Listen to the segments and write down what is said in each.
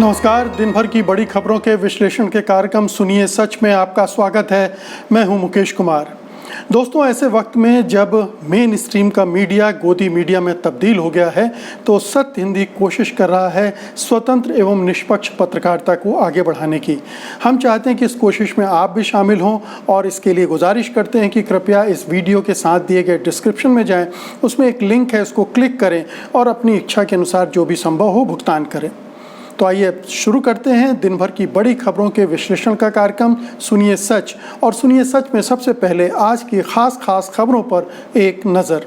नमस्कार। दिन भर की बड़ी खबरों के विश्लेषण के कार्यक्रम सुनिए सच में आपका स्वागत है। मैं हूं मुकेश कुमार। दोस्तों, ऐसे वक्त में जब मेन स्ट्रीम का मीडिया गोदी मीडिया में तब्दील हो गया है तो सत्य हिंदी कोशिश कर रहा है स्वतंत्र एवं निष्पक्ष पत्रकारिता को आगे बढ़ाने की। हम चाहते हैं कि इस कोशिश में आप भी शामिल हों और इसके लिए गुजारिश करते हैं कि कृपया इस वीडियो के साथ दिए गए डिस्क्रिप्शन में जाएं, उसमें एक लिंक है, उसको क्लिक करें और अपनी इच्छा के अनुसार जो भी संभव हो भुगतान करें। तो आइए शुरू करते हैं दिन भर की बड़ी खबरों के विश्लेषण का कार्यक्रम सुनिए सच। और सुनिए सच में सबसे पहले आज की खास खबरों पर एक नज़र।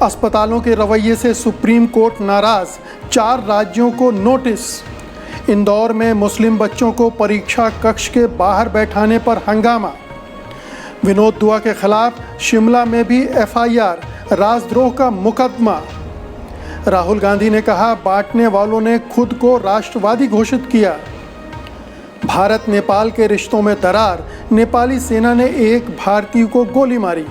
अस्पतालों के रवैये से सुप्रीम कोर्ट नाराज, 4 राज्यों को नोटिस। इंदौर में मुस्लिम बच्चों को परीक्षा कक्ष के बाहर बैठाने पर हंगामा। विनोद दुआ के खिलाफ शिमला में भी एफआईआर, राजद्रोह का मुकदमा। राहुल गांधी ने कहा बांटने वालों ने खुद को राष्ट्रवादी घोषित किया। भारत नेपाल के रिश्तों में दरार, नेपाली सेना ने एक भारतीय को गोली मारी।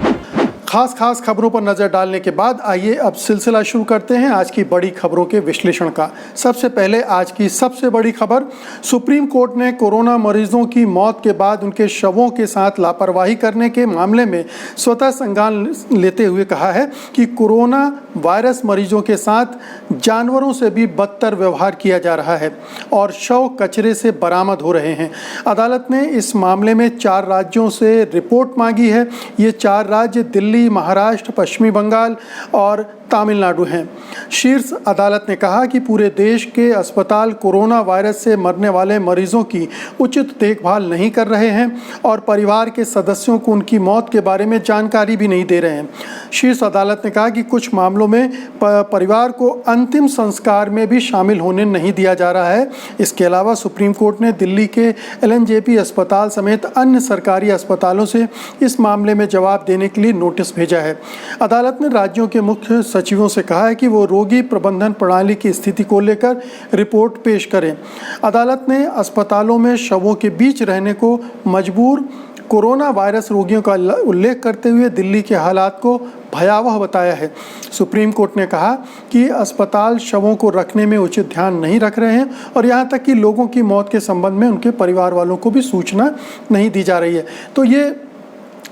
खास खबरों पर नज़र डालने के बाद आइए अब सिलसिला शुरू करते हैं आज की बड़ी खबरों के विश्लेषण का। सबसे पहले आज की सबसे बड़ी खबर, सुप्रीम कोर्ट ने कोरोना मरीजों की मौत के बाद उनके शवों के साथ लापरवाही करने के मामले में स्वतः संज्ञान लेते हुए कहा है कि कोरोना वायरस मरीजों के साथ जानवरों से भी बदतर व्यवहार किया जा रहा है और शव कचरे से बरामद हो रहे हैं। अदालत ने इस मामले में 4 राज्यों से रिपोर्ट मांगी है। ये 4 राज्य दिल्ली, महाराष्ट्र, पश्चिमी बंगाल और तमिलनाडु हैं। शीर्ष अदालत ने कहा कि पूरे देश के अस्पताल कोरोना वायरस से मरने वाले मरीजों की उचित देखभाल नहीं कर रहे हैं और परिवार के सदस्यों को उनकी मौत के बारे में जानकारी भी नहीं दे रहे हैं। शीर्ष अदालत ने कहा कि कुछ मामलों में परिवार को अंतिम संस्कार में भी शामिल होने नहीं दिया जा रहा है। इसके अलावा सुप्रीम कोर्ट ने दिल्ली के एलएनजेपी अस्पताल समेत अन्य सरकारी अस्पतालों से इस मामले में जवाब देने के लिए नोटिस भेजा है। अदालत ने राज्यों के मुख्य सचिवों से कहा है कि वो रोगी प्रबंधन प्रणाली की स्थिति को लेकर रिपोर्ट पेश करें। अदालत ने अस्पतालों में शवों के बीच रहने को मजबूर कोरोना वायरस रोगियों का उल्लेख करते हुए दिल्ली के हालात को भयावह बताया है। सुप्रीम कोर्ट ने कहा कि अस्पताल शवों को रखने में उचित ध्यान नहीं रख रहे हैं और यहाँ तक कि लोगों की मौत के संबंध में उनके परिवार वालों को भी सूचना नहीं दी जा रही है। तो ये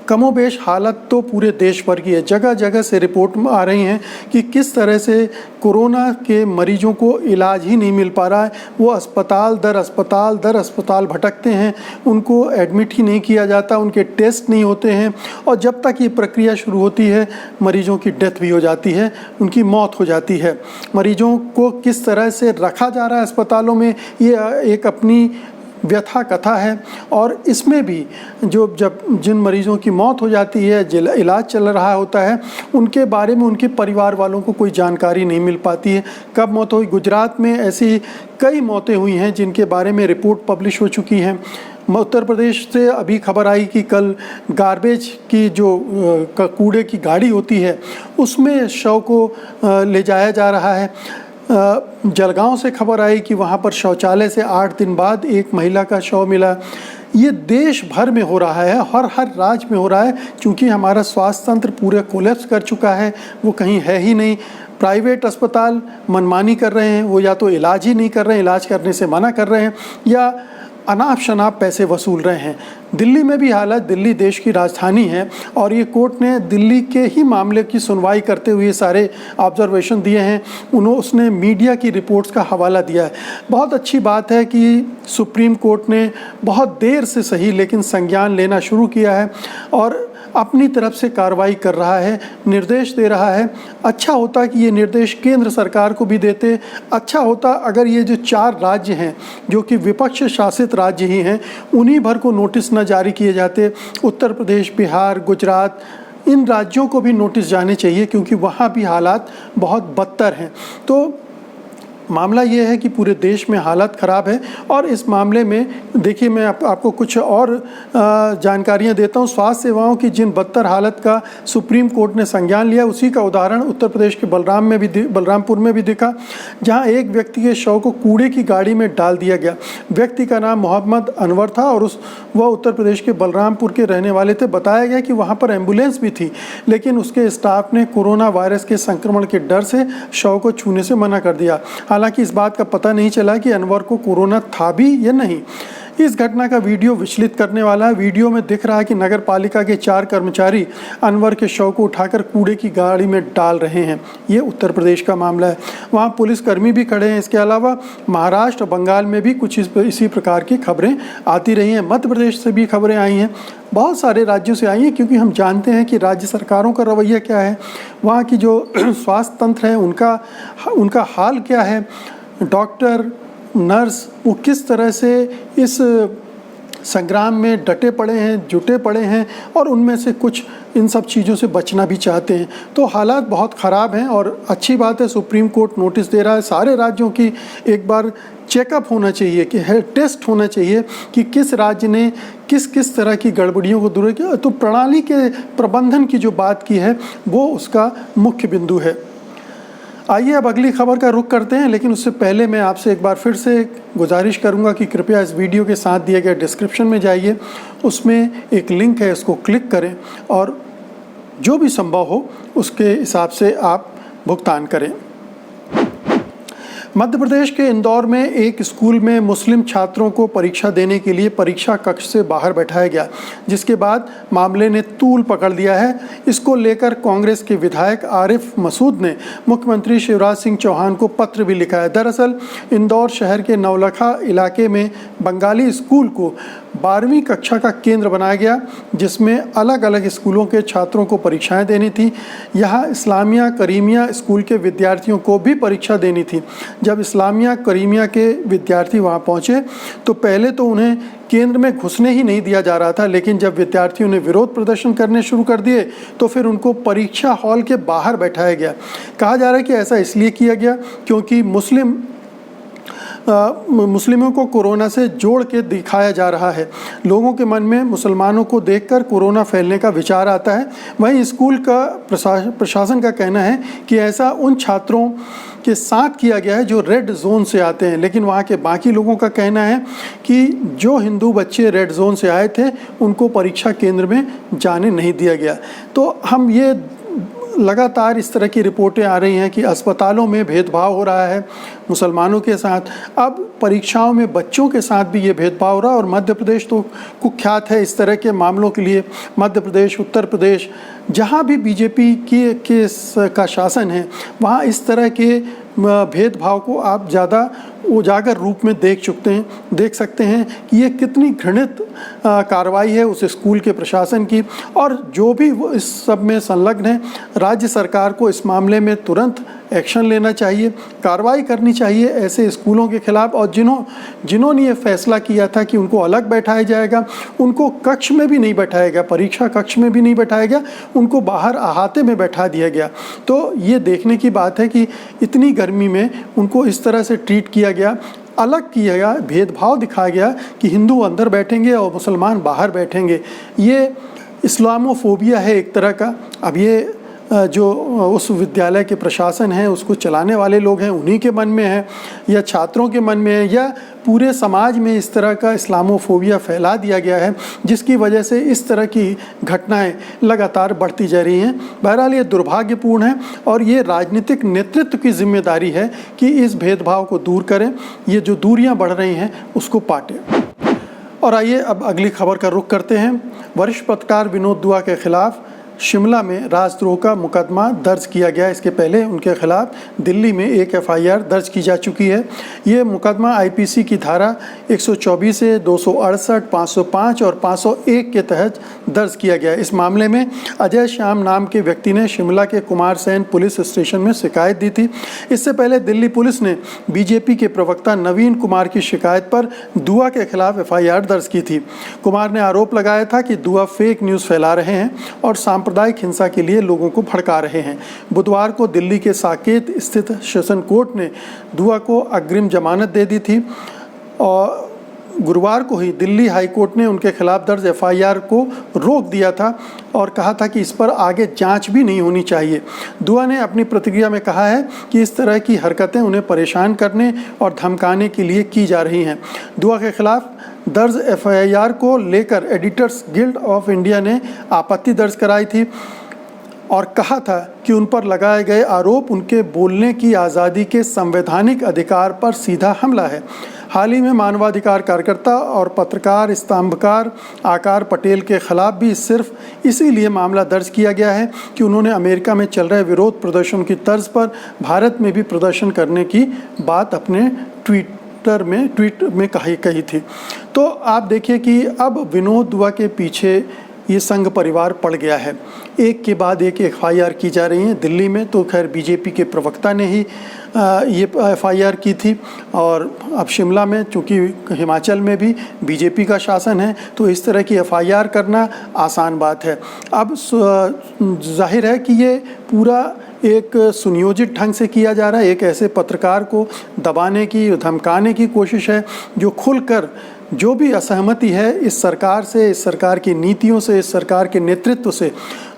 कमोबेश हालत तो पूरे देश भर की है। जगह जगह से रिपोर्ट आ रही हैं कि किस तरह से कोरोना के मरीजों को इलाज ही नहीं मिल पा रहा है। वो अस्पताल दर अस्पताल भटकते हैं, उनको एडमिट ही नहीं किया जाता, उनके टेस्ट नहीं होते हैं और जब तक ये प्रक्रिया शुरू होती है मरीजों की डेथ भी हो जाती है, उनकी मौत हो जाती है। मरीजों को किस तरह से रखा जा रहा है अस्पतालों में, ये एक अपनी व्यथा कथा है। और इसमें भी जिन मरीजों की मौत हो जाती है, इलाज चल रहा होता है, उनके बारे में उनके परिवार वालों को कोई जानकारी नहीं मिल पाती है। कब मौत हुई? गुजरात में ऐसी कई मौतें हुई हैं जिनके बारे में रिपोर्ट पब्लिश हो चुकी हैं। उत्तर प्रदेश से अभी खबर आई कि कल गार्बेज की जो कूड़े की गाड़ी होती है उसमें शव को ले जाया जा रहा है। जलगांव से खबर आई कि वहाँ पर शौचालय से 8 दिन बाद एक महिला का शव मिला। ये देश भर में हो रहा है, हर राज्य में हो रहा है, क्योंकि हमारा स्वास्थ्य तंत्र पूरा कोलैप्स कर चुका है, वो कहीं है ही नहीं। प्राइवेट अस्पताल मनमानी कर रहे हैं, वो या तो इलाज ही नहीं कर रहे हैं, इलाज करने से मना कर रहे हैं या अनाप शनाप पैसे वसूल रहे हैं। दिल्ली में भी हालत, दिल्ली देश की राजधानी है और ये कोर्ट ने दिल्ली के ही मामले की सुनवाई करते हुए सारे ऑब्जर्वेशन दिए हैं। उसने मीडिया की रिपोर्ट्स का हवाला दिया है। बहुत अच्छी बात है कि सुप्रीम कोर्ट ने बहुत देर से सही लेकिन संज्ञान लेना शुरू किया है और अपनी तरफ से कार्रवाई कर रहा है, निर्देश दे रहा है। अच्छा होता कि ये निर्देश केंद्र सरकार को भी देते। अच्छा होता अगर ये जो 4 राज्य हैं जो कि विपक्ष शासित राज्य ही हैं, उन्हीं भर को नोटिस न जारी किए जाते। उत्तर प्रदेश, बिहार, गुजरात, इन राज्यों को भी नोटिस जाने चाहिए क्योंकि वहाँ भी हालात बहुत बदतर हैं। तो मामला ये है कि पूरे देश में हालत ख़राब है और इस मामले में देखिए मैं आपको कुछ और जानकारियां देता हूं। स्वास्थ्य सेवाओं की जिन बदतर हालत का सुप्रीम कोर्ट ने संज्ञान लिया, उसी का उदाहरण उत्तर प्रदेश के बलरामपुर में भी दिखा, जहां एक व्यक्ति के शव को कूड़े की गाड़ी में डाल दिया गया। व्यक्ति का नाम मोहम्मद अनवर था और वह उत्तर प्रदेश के बलरामपुर के रहने वाले थे। बताया गया कि वहाँ पर एम्बुलेंस भी थी, लेकिन उसके स्टाफ ने कोरोना वायरस के संक्रमण के डर से शव को छूने से मना कर दिया। हालांकि इस बात का पता नहीं चला कि अनवर को कोरोना था भी या नहीं। इस घटना का वीडियो विचलित करने वाला है। वीडियो में दिख रहा है कि नगर पालिका के 4 कर्मचारी अनवर के शव को उठाकर कूड़े की गाड़ी में डाल रहे हैं। ये उत्तर प्रदेश का मामला है, वहाँ पुलिसकर्मी भी खड़े हैं। इसके अलावा महाराष्ट्र और बंगाल में भी कुछ इसी प्रकार की खबरें आती रही हैं। मध्य प्रदेश से भी खबरें आई हैं, बहुत सारे राज्यों से आई हैं, क्योंकि हम जानते हैं कि राज्य सरकारों का रवैया क्या है, वहाँ की जो स्वास्थ्य तंत्र है उनका हाल क्या है, डॉक्टर नर्स वो किस तरह से इस संग्राम में डटे पड़े हैं, जुटे पड़े हैं, और उनमें से कुछ इन सब चीज़ों से बचना भी चाहते हैं। तो हालात बहुत ख़राब हैं और अच्छी बात है सुप्रीम कोर्ट नोटिस दे रहा है। सारे राज्यों की एक बार चेकअप होना चाहिए, कि हेल्थ टेस्ट होना चाहिए कि किस राज्य ने किस तरह की गड़बड़ियों को दूर किया। तो प्रणाली के प्रबंधन की जो बात की है वो उसका मुख्य बिंदु है। आइए अब अगली खबर का रुख करते हैं, लेकिन उससे पहले मैं आपसे एक बार फिर से गुजारिश करूंगा कि कृपया इस वीडियो के साथ दिए गए डिस्क्रिप्शन में जाइए, उसमें एक लिंक है, इसको क्लिक करें और जो भी संभव हो उसके हिसाब से आप भुगतान करें। मध्य प्रदेश के इंदौर में एक स्कूल में मुस्लिम छात्रों को परीक्षा देने के लिए परीक्षा कक्ष से बाहर बैठाया गया, जिसके बाद मामले ने तूल पकड़ लिया है। इसको लेकर कांग्रेस के विधायक आरिफ मसूद ने मुख्यमंत्री शिवराज सिंह चौहान को पत्र भी लिखा है। दरअसल इंदौर शहर के नवलखा इलाके में बंगाली स्कूल को 12वीं कक्षा का केंद्र बनाया गया, जिसमें अलग अलग स्कूलों के छात्रों को परीक्षाएं देनी थी। यहाँ इस्लामिया करीमिया स्कूल के विद्यार्थियों को भी परीक्षा देनी थी। जब इस्लामिया करीमिया के विद्यार्थी वहाँ पहुँचे तो पहले तो उन्हें केंद्र में घुसने ही नहीं दिया जा रहा था, लेकिन जब विद्यार्थियों ने विरोध प्रदर्शन करने शुरू कर दिए तो फिर उनको परीक्षा हॉल के बाहर बैठाया गया। कहा जा रहा है कि ऐसा इसलिए किया गया क्योंकि मुस्लिमों को कोरोना से जोड़ के दिखाया जा रहा है। लोगों के मन में मुसलमानों को देखकर कोरोना फैलने का विचार आता है। वहीं स्कूल का प्रशासन का कहना है कि ऐसा उन छात्रों के साथ किया गया है जो रेड जोन से आते हैं, लेकिन वहाँ के बाकी लोगों का कहना है कि जो हिंदू बच्चे रेड जोन से आए थे उनको परीक्षा केंद्र में जाने नहीं दिया गया। तो हम ये लगातार इस तरह की रिपोर्टें आ रही हैं कि अस्पतालों में भेदभाव हो रहा है मुसलमानों के साथ, अब परीक्षाओं में बच्चों के साथ भी ये भेदभाव हो रहा है। और मध्य प्रदेश तो कुख्यात है इस तरह के मामलों के लिए। मध्य प्रदेश, उत्तर प्रदेश, जहाँ भी बीजेपी का शासन है वहाँ इस तरह के भेदभाव को आप ज़्यादा उजागर रूप में देख सकते हैं कि ये कितनी घृणित कार्रवाई है उस स्कूल के प्रशासन की। और जो भी इस सब में संलग्न है, राज्य सरकार को इस मामले में तुरंत एक्शन लेना चाहिए, कार्रवाई करनी चाहिए ऐसे स्कूलों के खिलाफ। और जिन्होंने ये फैसला किया था कि उनको अलग बैठाया जाएगा, उनको कक्ष में भी नहीं बैठाया गया, परीक्षा कक्ष में भी नहीं बैठाया गया, उनको बाहर अहाते में बैठा दिया गया। तो ये देखने की बात है कि इतनी गर्मी में उनको इस तरह से ट्रीट किया गया, अलग किया गया, भेदभाव दिखाया गया कि हिंदू अंदर बैठेंगे और मुसलमान बाहर बैठेंगे। ये इस्लामोफोबिया है एक तरह का। अब ये जो उस विद्यालय के प्रशासन है, उसको चलाने वाले लोग हैं, उन्हीं के मन में है या छात्रों के मन में है या पूरे समाज में इस तरह का इस्लामोफोबिया फैला दिया गया है, जिसकी वजह से इस तरह की घटनाएं लगातार बढ़ती जा रही हैं। बहरहाल ये दुर्भाग्यपूर्ण है और ये राजनीतिक नेतृत्व की जिम्मेदारी है कि इस भेदभाव को दूर करें, ये जो दूरियां बढ़ रही हैं उसको पाटें। और आइए अब अगली खबर का रुख करते हैं। वरिष्ठ पत्रकार विनोद दुआ के खिलाफ शिमला में राजद्रोह का मुकदमा दर्ज किया गया। इसके पहले उनके खिलाफ दिल्ली में एक एफआईआर दर्ज की जा चुकी है। ये मुकदमा आईपीसी की धारा 124 से 268, 505 और 501 के तहत दर्ज किया गया। इस मामले में अजय श्याम नाम के व्यक्ति ने शिमला के कुमारसैन पुलिस स्टेशन में शिकायत दी थी। इससे पहले दिल्ली पुलिस ने बीजेपी के प्रवक्ता नवीन कुमार की शिकायत पर दुआ के खिलाफ एफआईआर दर्ज की थी। कुमार ने आरोप लगाया था कि दुआ फेक न्यूज़ फैला रहे हैं और सांप्रदायिक हिंसा के लिए लोगों को भड़का रहे हैं। बुधवार को दिल्ली के साकेत स्थित सेशन कोर्ट ने दुआ को अग्रिम जमानत दे दी थी और गुरुवार को ही दिल्ली हाई कोर्ट ने उनके खिलाफ दर्ज एफआईआर को रोक दिया था और कहा था कि इस पर आगे जांच भी नहीं होनी चाहिए। दुआ ने अपनी प्रतिक्रिया में कहा है कि इस तरह की हरकतें उन्हें परेशान करने और धमकाने के लिए की जा रही हैं। दुआ के खिलाफ दर्ज एफआईआर को लेकर एडिटर्स गिल्ड ऑफ इंडिया ने आपत्ति दर्ज कराई थी। और कहा था कि उन पर लगाए गए आरोप उनके बोलने की आज़ादी के संवैधानिक अधिकार पर सीधा हमला है। हाल ही में मानवाधिकार कार्यकर्ता और पत्रकार स्तंभकार आकार पटेल के खिलाफ भी सिर्फ इसीलिए मामला दर्ज किया गया है कि उन्होंने अमेरिका में चल रहे विरोध प्रदर्शन की तर्ज पर भारत में भी प्रदर्शन करने की बात अपने ट्वीट में कही थी। तो आप देखिए कि अब विनोद दुआ के पीछे ये संघ परिवार पड़ गया है। एक के बाद एक एफआईआर की जा रही हैं। दिल्ली में तो खैर बीजेपी के प्रवक्ता ने ही ये एफआईआर की थी, और अब शिमला में, चूँकि हिमाचल में भी बीजेपी का शासन है, तो इस तरह की एफआईआर करना आसान बात है। अब जाहिर है कि ये पूरा एक सुनियोजित ढंग से किया जा रहा है। एक ऐसे पत्रकार को दबाने की, धमकाने की कोशिश है जो खुलकर जो भी असहमति है इस सरकार से, इस सरकार की नीतियों से, इस सरकार के नेतृत्व से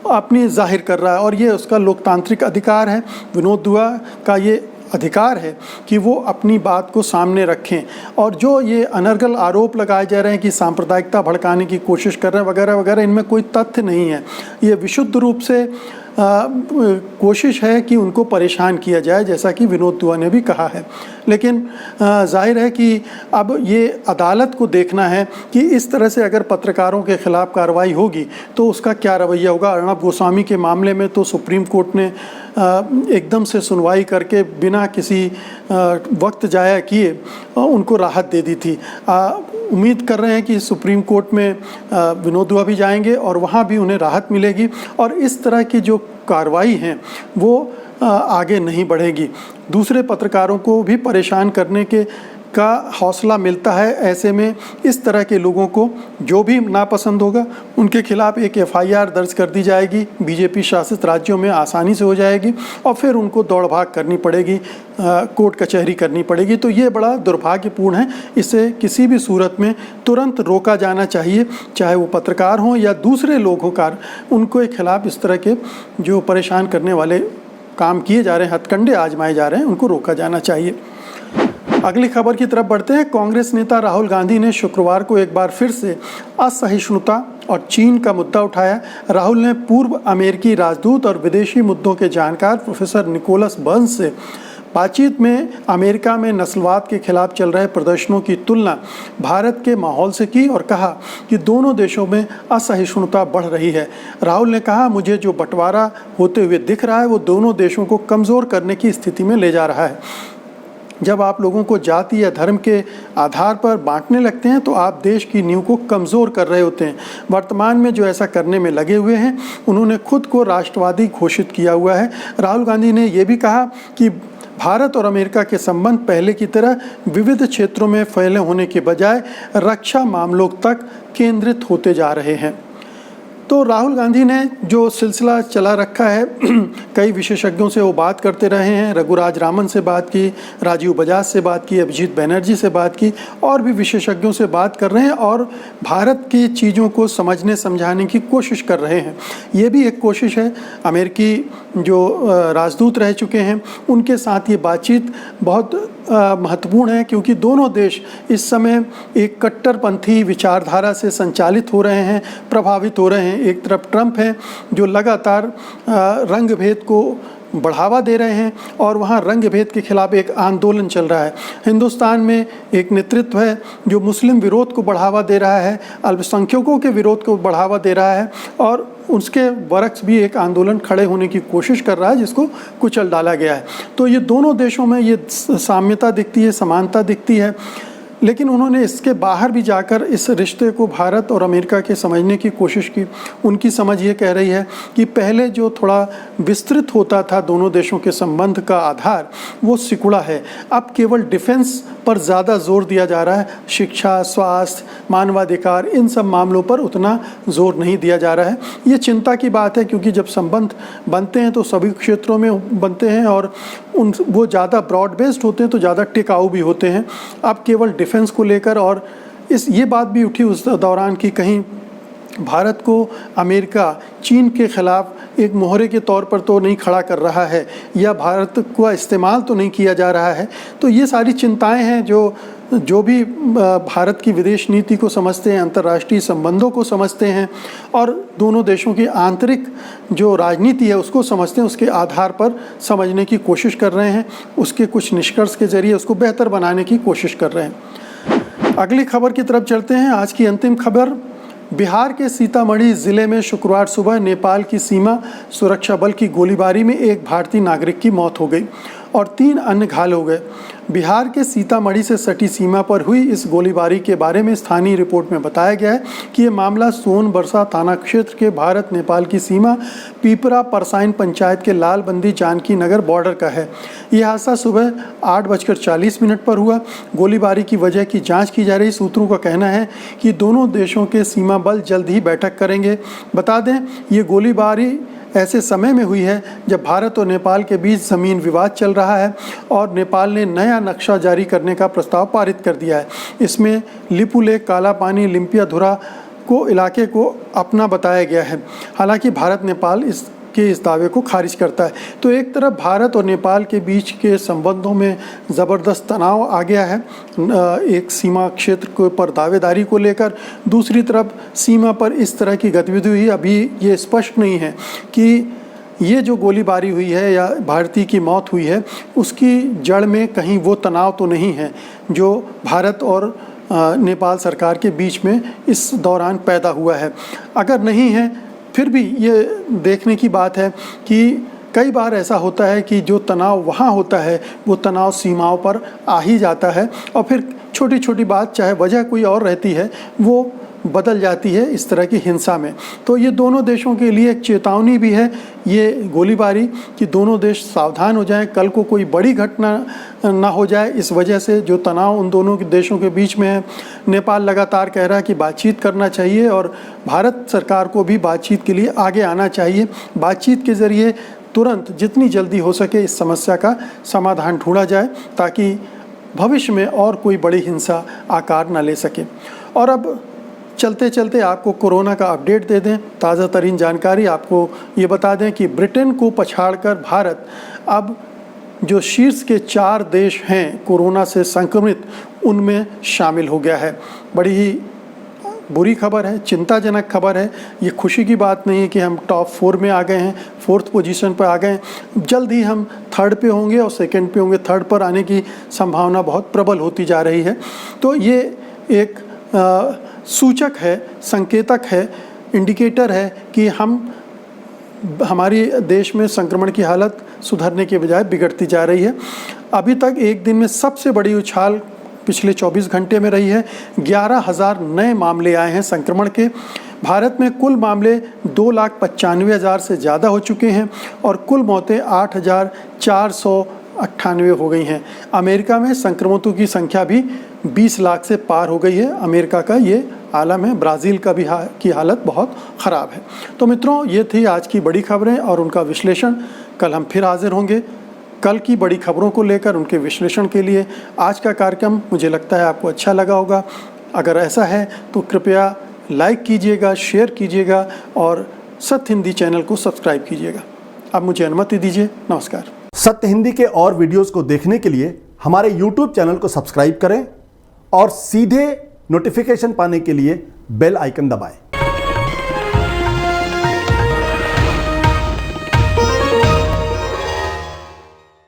अपनी जाहिर कर रहा है, और ये उसका लोकतांत्रिक अधिकार है। विनोद दुआ का ये अधिकार है कि वो अपनी बात को सामने रखें, और जो ये अनर्गल आरोप लगाए जा रहे हैं कि सांप्रदायिकता भड़काने की कोशिश कर रहे हैं वगैरह वगैरह, इनमें कोई तथ्य नहीं है। ये विशुद्ध रूप से कोशिश है कि उनको परेशान किया जाए, जैसा कि विनोद दुआ ने भी कहा है। लेकिन जाहिर है कि अब ये अदालत को देखना है कि इस तरह से अगर पत्रकारों के खिलाफ कार्रवाई होगी तो उसका क्या रवैया होगा। अर्णब गोस्वामी के मामले में तो सुप्रीम कोर्ट ने एकदम से सुनवाई करके बिना किसी वक्त जाया किए उनको राहत दे दी थी। उम्मीद कर रहे हैं कि सुप्रीम कोर्ट में विनोद दुआ भी जाएंगे और वहाँ भी उन्हें राहत मिलेगी, और इस तरह की जो कार्रवाई हैं वो आगे नहीं बढ़ेगी। दूसरे पत्रकारों को भी परेशान करने का हौसला मिलता है। ऐसे में इस तरह के लोगों को जो भी नापसंद होगा उनके खिलाफ एक एफआईआर दर्ज कर दी जाएगी, बीजेपी शासित राज्यों में आसानी से हो जाएगी, और फिर उनको दौड़ भाग करनी पड़ेगी, कोर्ट कचहरी करनी पड़ेगी। तो ये बड़ा दुर्भाग्यपूर्ण है। इसे किसी भी सूरत में तुरंत रोका जाना चाहिए, चाहे वो पत्रकार हों या दूसरे लोग हों, उनको खिलाफ इस तरह के जो परेशान करने वाले काम किए जा रहे हैं, हथकंडे आजमाए जा रहे हैं, उनको रोका जाना चाहिए। अगली खबर की तरफ बढ़ते हैं। कांग्रेस नेता राहुल गांधी ने शुक्रवार को एक बार फिर से असहिष्णुता और चीन का मुद्दा उठाया। राहुल ने पूर्व अमेरिकी राजदूत और विदेशी मुद्दों के जानकार प्रोफेसर निकोलस बर्न्स से बातचीत में अमेरिका में नस्लवाद के खिलाफ चल रहे प्रदर्शनों की तुलना भारत के माहौल से की और कहा कि दोनों देशों में असहिष्णुता बढ़ रही है। राहुल ने कहा, मुझे जो बंटवारा होते हुए दिख रहा है वो दोनों देशों को कमज़ोर करने की स्थिति में ले जा रहा है। जब आप लोगों को जाति या धर्म के आधार पर बांटने लगते हैं तो आप देश की नींव को कमज़ोर कर रहे होते हैं। वर्तमान में जो ऐसा करने में लगे हुए हैं उन्होंने खुद को राष्ट्रवादी घोषित किया हुआ है। राहुल गांधी ने यह भी कहा कि भारत और अमेरिका के संबंध पहले की तरह विविध क्षेत्रों में फैले होने के बजाय रक्षा मामलों तक केंद्रित होते जा रहे हैं। तो राहुल गांधी ने जो सिलसिला चला रखा है, कई विशेषज्ञों से वो बात करते रहे हैं। रघुराज रामन से बात की, राजीव बजाज से बात की, अभिजीत बनर्जी से बात की, और भी विशेषज्ञों से बात कर रहे हैं और भारत की चीज़ों को समझने समझाने की कोशिश कर रहे हैं। ये भी एक कोशिश है। अमेरिकी जो राजदूत रह चुके हैं उनके साथ ये बातचीत बहुत महत्वपूर्ण है, क्योंकि दोनों देश इस समय एक कट्टरपंथी विचारधारा से संचालित हो रहे हैं, प्रभावित हो रहे हैं। एक तरफ ट्रंप है जो लगातार रंग भेद को बढ़ावा दे रहे हैं और वहाँ रंग भेद के खिलाफ एक आंदोलन चल रहा है। हिंदुस्तान में एक नेतृत्व है जो मुस्लिम विरोध को बढ़ावा दे रहा है, अल्पसंख्यकों के विरोध को बढ़ावा दे रहा है, और उसके बरक्स भी एक आंदोलन खड़े होने की कोशिश कर रहा है जिसको कुचल डाला गया है। तो ये दोनों देशों में ये साम्यता दिखती है, समानता दिखती है, लेकिन उन्होंने इसके बाहर भी जाकर इस रिश्ते को भारत और अमेरिका के समझने की कोशिश की। उनकी समझ ये कह रही है कि पहले जो थोड़ा विस्तृत होता था दोनों देशों के संबंध का आधार, वो सिकुड़ा है। अब केवल डिफेंस पर ज़्यादा जोर दिया जा रहा है, शिक्षा, स्वास्थ्य, मानवाधिकार, इन सब मामलों पर उतना जोर नहीं दिया जा रहा है। ये चिंता की बात है, क्योंकि जब संबंध बनते हैं तो सभी क्षेत्रों में बनते हैं और वो ज़्यादा ब्रॉड बेस्ड होते हैं, तो ज़्यादा टिकाऊ भी होते हैं। अब केवल डिफेंस को लेकर, और ये बात भी उठी उस दौरान कि कहीं भारत को अमेरिका चीन के खिलाफ एक मोहरे के तौर पर तो नहीं खड़ा कर रहा है, या भारत का इस्तेमाल तो नहीं किया जा रहा है। तो ये सारी चिंताएं हैं जो जो भी भारत की विदेश नीति को समझते हैं, अंतर्राष्ट्रीय संबंधों को समझते हैं और दोनों देशों की आंतरिक जो राजनीति है उसको समझते हैं, उसके आधार पर समझने की कोशिश कर रहे हैं, उसके कुछ निष्कर्ष के जरिए उसको बेहतर बनाने की कोशिश कर रहे हैं। अगली खबर की तरफ चलते हैं। आज की अंतिम खबर, बिहार के सीतामढ़ी ज़िले में शुक्रवार सुबह नेपाल की सीमा सुरक्षा बल की गोलीबारी में एक भारतीय नागरिक की मौत हो गई और 3 अन्य घायल हो गए। बिहार के सीतामढ़ी से सटी सीमा पर हुई इस गोलीबारी के बारे में स्थानीय रिपोर्ट में बताया गया है कि ये मामला सोनबरसा थाना क्षेत्र के भारत नेपाल की सीमा पीपरा परसाइन पंचायत के लालबंदी जानकी नगर बॉर्डर का है। यह हादसा सुबह 8:40 पर हुआ। गोलीबारी की वजह की जांच की जा रही। सूत्रों का कहना है कि दोनों देशों के सीमा बल जल्द ही बैठक करेंगे। बता दें, ये गोलीबारी ऐसे समय में हुई है जब भारत और नेपाल के बीच ज़मीन विवाद चल रहा है और नेपाल ने नया नक्शा जारी करने का प्रस्ताव पारित कर दिया है। इसमें लिपुलेख, काला पानी, लिम्पियाधुरा को इलाके को अपना बताया गया है। हालांकि भारत नेपाल इस दावे को खारिज करता है। तो एक तरफ भारत और नेपाल के बीच के संबंधों में ज़बरदस्त तनाव आ गया है एक सीमा क्षेत्र के ऊपर दावेदारी को लेकर। दूसरी तरफ सीमा पर इस तरह की गतिविधि हुई। अभी ये स्पष्ट नहीं है कि ये जो गोलीबारी हुई है या भारतीय की मौत हुई है उसकी जड़ में कहीं वो तनाव तो नहीं है जो भारत और नेपाल सरकार के बीच में इस दौरान पैदा हुआ है। अगर नहीं है, फिर भी ये देखने की बात है कि कई बार ऐसा होता है कि जो तनाव वहाँ होता है वो तनाव सीमाओं पर आ ही जाता है और फिर छोटी छोटी बात, चाहे वजह कोई और रहती है, वो बदल जाती है इस तरह की हिंसा में। तो ये दोनों देशों के लिए एक चेतावनी भी है ये गोलीबारी कि दोनों देश सावधान हो जाएं, कल को कोई बड़ी घटना ना हो जाए इस वजह से जो तनाव उन दोनों के देशों के बीच में है। नेपाल लगातार कह रहा है कि बातचीत करना चाहिए और भारत सरकार को भी बातचीत के लिए आगे आना चाहिए। बातचीत के ज़रिए तुरंत जितनी जल्दी हो सके इस समस्या का समाधान ढूंढा जाए ताकि भविष्य में और कोई बड़ी हिंसा आकार न ले सके। और अब चलते चलते आपको कोरोना का अपडेट दे दें, ताज़ा तरीन जानकारी आपको ये बता दें कि ब्रिटेन को पछाड़कर भारत अब जो शीर्ष के 4 देश हैं कोरोना से संक्रमित उनमें शामिल हो गया है। बड़ी ही बुरी खबर है, चिंताजनक खबर है। ये खुशी की बात नहीं है कि हम टॉप 4 में आ गए हैं, 4th पोजीशन पर आ गए हैं। जल्द ही हम 3rd पे होंगे और 2nd पे होंगे। 3rd पर आने की संभावना बहुत प्रबल होती जा रही है। तो ये एक सूचक है, संकेतक है, इंडिकेटर है कि हमारी देश में संक्रमण की हालत सुधरने के बजाय बिगड़ती जा रही है। अभी तक एक दिन में सबसे बड़ी उछाल पिछले 24 घंटे में रही है। 11,000 नए मामले आए हैं संक्रमण के। भारत में कुल मामले 2,95,000 से ज़्यादा हो चुके हैं और कुल मौतें 8,498 हो गई हैं। अमेरिका में संक्रमितों की संख्या भी 20 लाख से पार हो गई है। अमेरिका का ये आलम है। ब्राज़ील का भी की हालत बहुत ख़राब है। तो मित्रों, ये थी आज की बड़ी खबरें और उनका विश्लेषण। कल हम फिर हाजिर होंगे कल की बड़ी खबरों को लेकर, उनके विश्लेषण के लिए। आज का कार्यक्रम मुझे लगता है आपको अच्छा लगा होगा। अगर ऐसा है तो कृपया लाइक कीजिएगा, शेयर कीजिएगा और सत्य हिंदी चैनल को सब्सक्राइब कीजिएगा। अब मुझे अनुमति दीजिए। नमस्कार। सत्य हिंदी के और वीडियोस को देखने के लिए हमारे YouTube चैनल को सब्सक्राइब करें और सीधे नोटिफिकेशन पाने के लिए बेल आइकन दबाएं।